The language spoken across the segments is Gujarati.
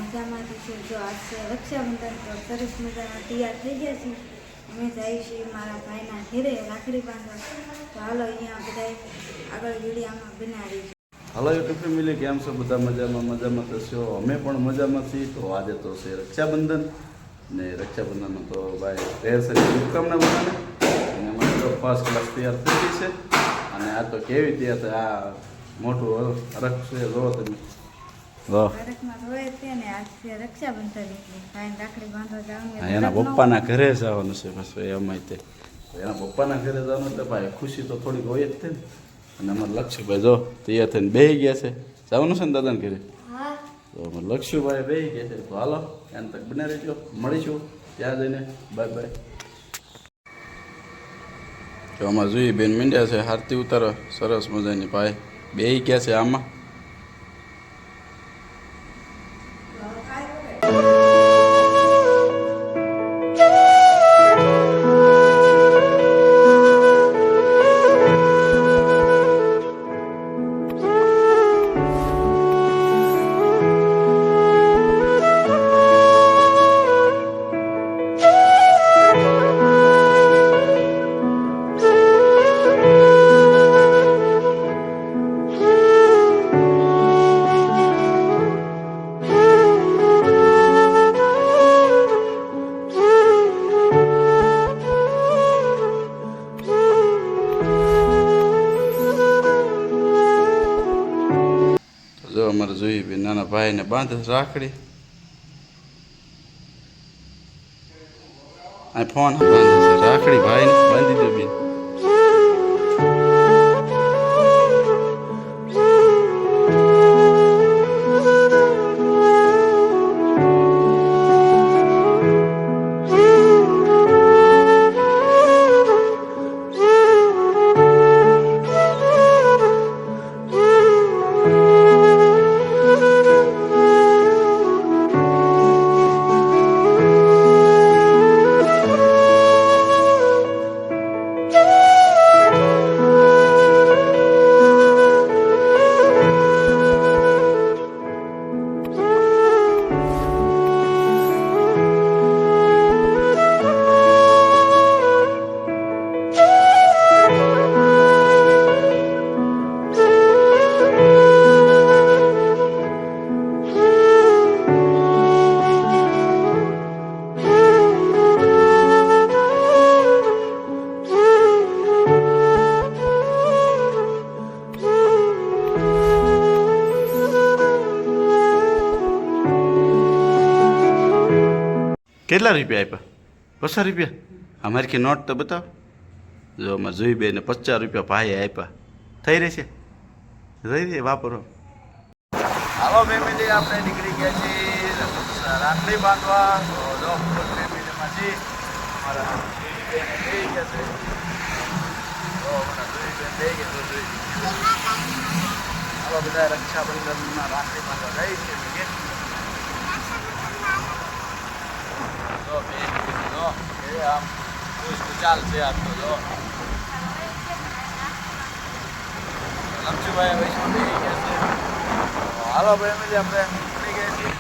મજામાંથી છે. જો આજ છે રક્ષાબંધન, તો સરસ મજાના તૈયાર થઈ ગયા છે. અમે જઈએ છીએ મારા ભાઈના ઘેરે રાખડી બાંધવા. તો હાલો અહીંયા બધા આગળ વિડીયામાં બનાવી. હલો યુટ્યુબ ફેમિલી, કેમ છો? બધા મજામાં તો છો. અમે પણ મજામાં છીએ. તો આજે તો છે રક્ષાબંધન ને રક્ષાબંધનનો તો ભાઈ ઢેર સારી શુભકામના બધાને. અને અમારે તો ફર્સ્ટ ક્લાસ તૈયાર થઈ ગઈ છે. અને આ તો કેવી તૈયાર થાય, આ મોટું હરખ છે. જોવો તમે હરખમાં હોય છે ને, આજ છે રક્ષાબંધન એટલે ભાઈને રાખડી બાંધવા જવાનું. એના પપ્પાના ઘરે જવાનું છે બસ એમાં તે. એના પપ્પાના ઘરે જવાનું એટલે ભાઈ ખુશી તો થોડીક હોય જ છે ને. અને અમારે લક્ષ્યુભાઈ જો તૈયાર થઈને બેસી ગયા છે. જવાનું છે ને દાદાને ઘરે? તો અમારે લક્ષ્યુભાઈ બેસી ગયા છે. તો હાલો એને તક બને રહેજો, મળીશું ત્યાં જઈને. Bye bye. જો અમારે જોઈએ બેન મીંડ્યા છે આરતી ઉતારવા. સરસ મજાની ભાઈ બેસી ગયા છે આમાં. જો અમારે જોઈએ બેન નાના ભાઈને બાંધે રાખડી. આ ફોન બાંધે છે રાખડી, ભાઈને બાંધી દો બેન. કેટલા રૂપિયા આપ્યા? 50 રૂપિયા? અમારી કે નોટ તો બતાવ. જો અમારે જોઈ બેને 50 રૂપિયા ભાઈ આપ્યા. થઈ રહેશે? રહી રહે વાપરો. હાલો ફેમિલી, આપણે નીકળી ગયા છીએ રાખડી બાંધવા. તો ફેમિલીમાં છીએ અમારા બેન થઈ ગયા છે. તો અમારા જોઈ બેન થઈ ગયા તો હાલો બધા રક્ષાબંધનમાં રાખડી બાંધવા જાય છે. તો બેન જો એ આમ ચાલશે આમ તો જો લક્ષ્મીભાઈ વૈષ્ણવ થઈ ગયા છે. હાલો ભાઈ આપણે નીકળી ગયા છીએ.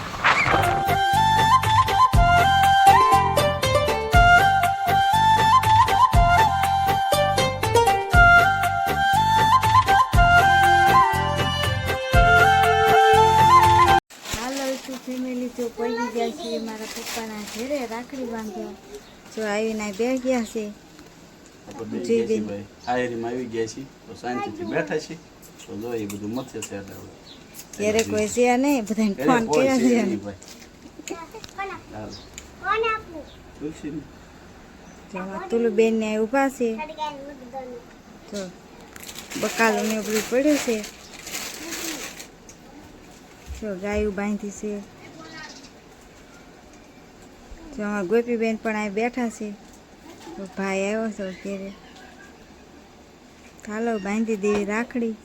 ફેમિલી તો પડી ગયા છે મારા પપ્પાના ઘરે રાખડી બાંધવા. જો આવીને બે ગયા છે. આયરીમાં આવી ગયા છીએ તો શાંતિથી બેઠા છીએ. તો જો એ બધું મથે છે એટલે ઘરે કોઈ છે નહીં, બધાને ફોન કર્યા છે. તુલુ બેન ને ઊભા છે. તો બકાલું ને બધું પડ્યું છે. જો ગાયું બાંધી છે. જો અમારા ગોપીબેન પણ અહીં બેઠા છે. તો ભાઈ આવ્યો છે ઘેરે. ચાલો બાંધી દેવી રાખડી.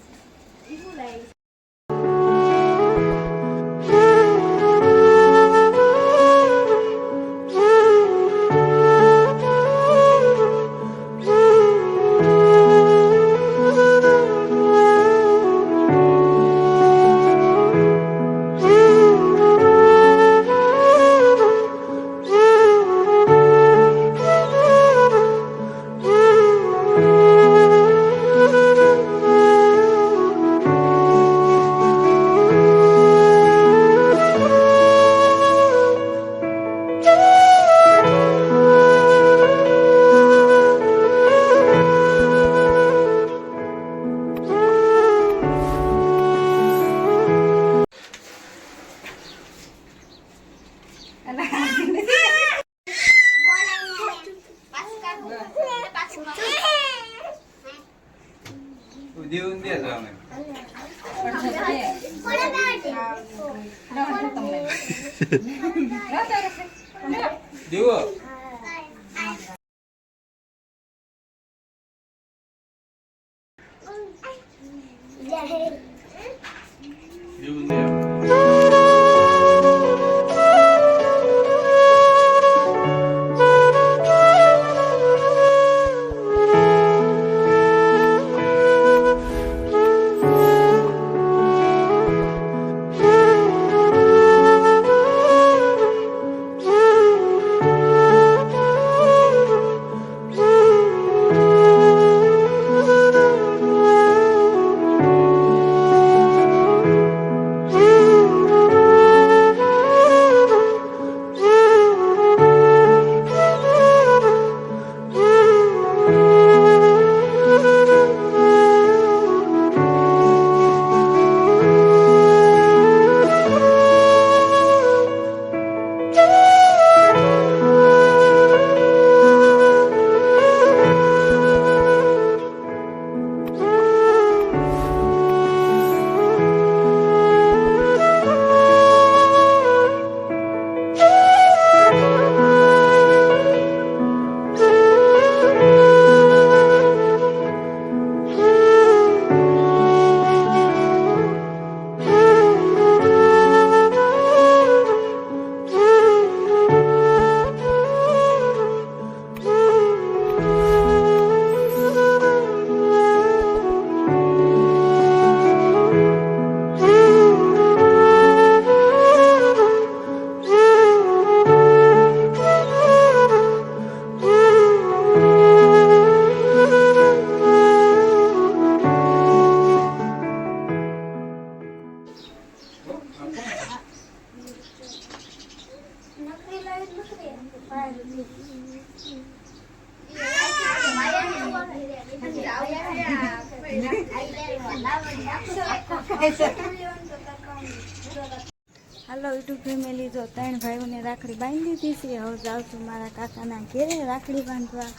હાલો યુટ્યુબ ફેમિલી, જો 3 ભાઈઓને રાખડી બાંધી દીધી છે. હવે જાઉં છું મારા કાકાના ઘેરે રાખડી બાંધવા.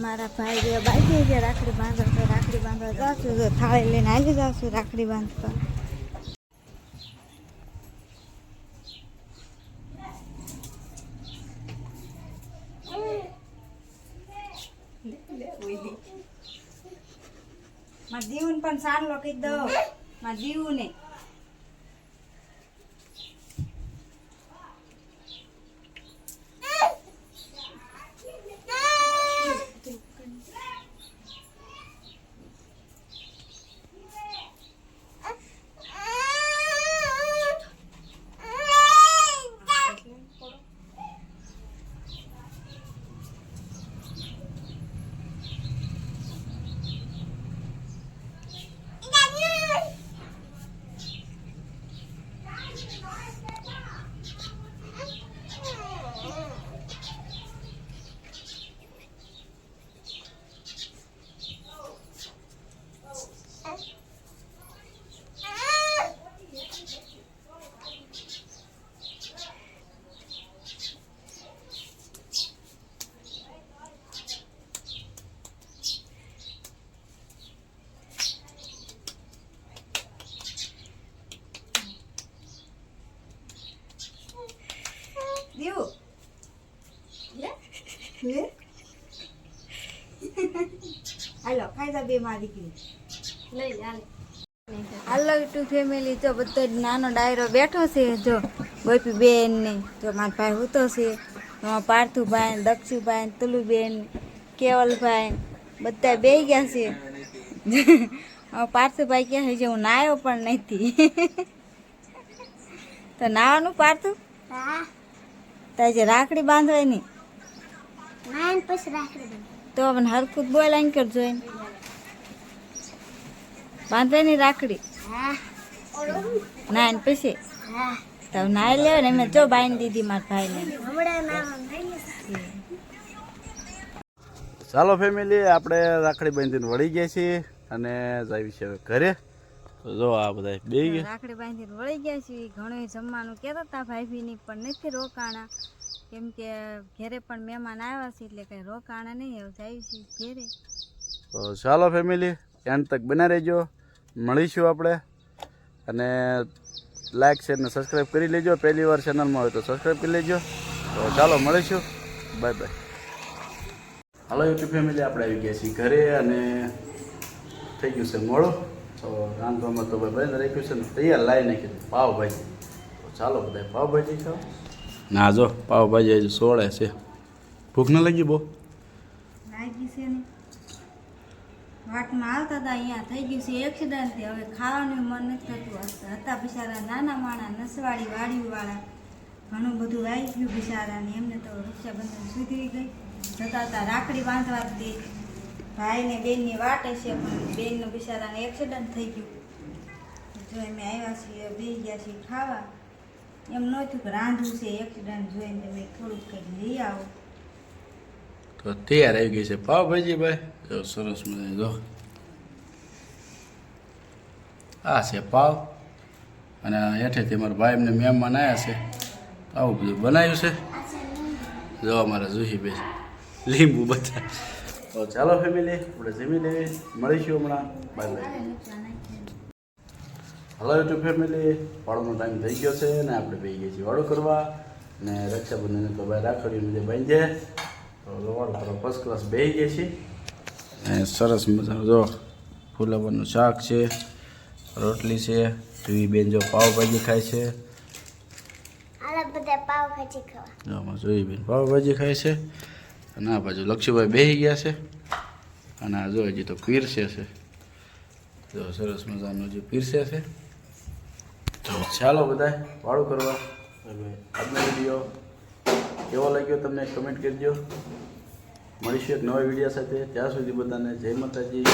મારા ભાઈ બે બાંધી છે રાખડી બાંધવા, તો રાખડી બાંધવા જાઉં છું. જો થાળી લઈને આવી જાઉં છું રાખડી બાંધવા. મારા જીવન પણ સારલો કહી દો, મારા જીવને દીવું લે હાલો ખાઈ જા બે મારી દીકરી લઈ હાલ. હાલો યુટ્યુબ ફેમિલી, તો બધો જ નાનો ડાયરો બેઠો છે. જો ગોપી બેન ને જો મારા ભાઈ હૂતો છે, પાર્થુભાઈ, દક્ષુભાઈ, તુલુબેન, કેવલભાઈ બધા બે ગયા છે. પાર્થુભાઈ કહે છે હું નાયો પણ નથી. તો નાવાનું પાર્થુ તાજે રાખડી બાંધવાની તો મને હરખું બોલ આઈ કરજો બાંધવાની રાખડી નાઈન પછી તો નાઈ લેવા ને મેં જો બાંધી દીધી મારા ભાઈને. ચાલો ફેમિલી, આપણે રાખડી બાંધીને વળી ગયા છીએ અને જાવી છે હવે ઘરે. તો જો આ બધા બે ગયા રાખડી બાંધીને વળી ગયા છીએ. ઘણું જમવાનું કહેતા હતા ભાઈની, પણ નથી રોકાણા, કેમ કે ઘરે પણ મહેમાન આવ્યા છે એટલે કંઈ રોકાણા નહીં. હવે જાય છે ઘેરે. તો ચાલો ફેમિલી, એન્ડ તક બના રહેજો. મળીશું આપણે, અને લાઈક શેર ને સબસ્ક્રાઈબ કરી લેજો. પહેલી વાર ચેનલમાં હોય તો સબસ્ક્રાઈબ કરી લેજો. તો ચાલો મળીશું, બાય બાય. હાલો યુટ્યુબ ફેમિલી, આપણે આવી ગયા છીએ ઘરે અને થઈ ગયું છે મોડું. તો રાંધવામાં તો ભાઈ બને રાખ્યું છે ને તૈયાર લાવી નાખ્યું છે પાવભાજી. તો ચાલો બધા પાવભાજી ખાઓ. ના જો પાવભાજી હજી સોળે છે. ભૂખ ન લાગી બહુ? લાગી છે ને, વાટમાં આવતા હતા અહીંયા થઈ ગયું છે એક્સિડન્ટથી. હવે ખાવાનું મન નથી થતું. હતા બિચારા નાના માણા, નસવાડી વાડીવાળા, ઘણું બધું વાઈ ગયું બિચારાને. એમને તો રક્ષાબંધન સુધરી ગઈ. જતા હતા રાખડી બાંધવા દે, ભાઈને બેનની વાટે છે, પણ બેનનું બિચારાને એક્સિડન્ટ થઈ ગયું. જો અમે આવ્યા છીએ, બેસી ગયા છીએ ખાવા. એમ નહોતું કે રાંધવું છે, એક્સિડન્ટ જોઈને તમે થોડુંક કંઈક લઈ આવો. તો તૈયાર આવી ગઈ છે પાવભાજી ભાઈ. જો સરસ મજા. જો આ છે પાવ, અને હેઠેથી મારા ભાઈ એમને મહેમાન આવ્યા છે. આવું બધું બનાવ્યું છે. જો અમારા જુહીભાઈ લીંબુ બધા. તો ચાલો ફેમિલી, આપણે જમી લઈએ. મળીશું હમણાં, bye bye. Hello YouTube family, વાળોનો ટાઈમ થઈ ગયો છે ને આપણે બેસી ગયા છીએ વાળો કરવા. ને રક્ષાબંધન તો ભાઈ રાખડીને બધે બાંધે. તો વાળો કરવા ફર્સ્ટ ક્લાસ બેસી ગયા છીએ. ને સરસ મજાનું જો ફુલાવરનું શાક છે, રોટલી છે. જુઈ બેન જો પાવભાજી ખાય છે. જો આમાં જોઈ બેન પાવભાજી ખાય છે. અને આ બાજુ લક્ષુભાઈ બેસી ગયા છે. અને આ જો હજી તો પીરસે છે. જો સરસ મજાનું જે પીરસે છે. તો ચાલો બધા વાળું કરવા. આજનો વિડીયો કેવો લાગ્યો તમને કમેન્ટ કરજો. મળીશું એક નવા વિડીયો સાથે. ત્યાં સુધી બધાને જય માતાજી.